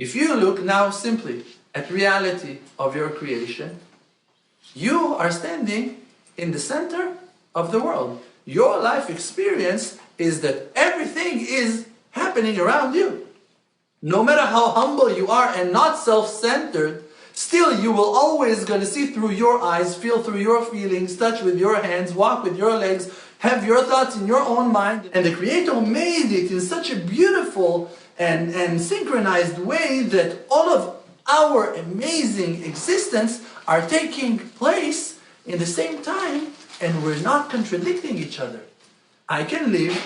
If you look now simply at reality of your creation, you are standing in the center of the world. Your life experience is that everything is happening around you. No matter how humble you are and not self-centered, still you will always going to see through your eyes, feel through your feelings, touch with your hands, walk with your legs, have your thoughts in your own mind. And the Creator made it in such a beautiful and synchronized way that all of our amazing existence are taking place in the same time, and we're not contradicting each other. I can live,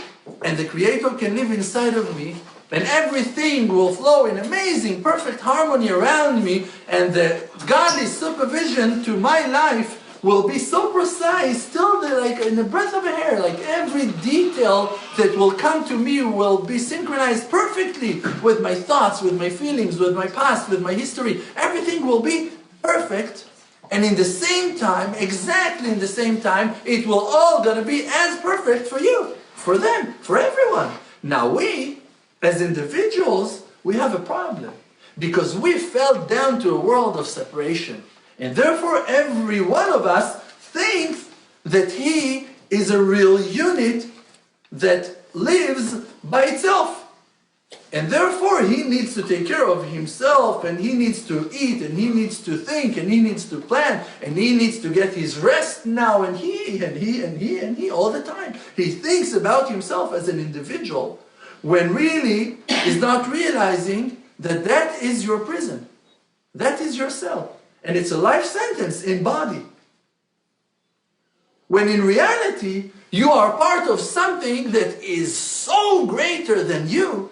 and the Creator can live inside of me, and everything will flow in amazing, perfect harmony around me, and the godly supervision to my life will be so precise, still like in the breath of a hair, like every detail that will come to me will be synchronized perfectly with my thoughts, with my feelings, with my past, with my history. Everything will be perfect, and in the same time, exactly in the same time, it will all gonna be as perfect for you, for them, for everyone. Now we, as individuals, we have a problem because we fell down to a world of separation. And therefore, every one of us thinks that he is a real unit that lives by itself. And therefore, he needs to take care of himself, and he needs to eat, and he needs to think, and he needs to plan, and he needs to get his rest now, and he all the time. He thinks about himself as an individual, when really is not realizing that that is your prison. That is your cell. And it's a life sentence in body. When in reality, you are part of something that is so greater than you,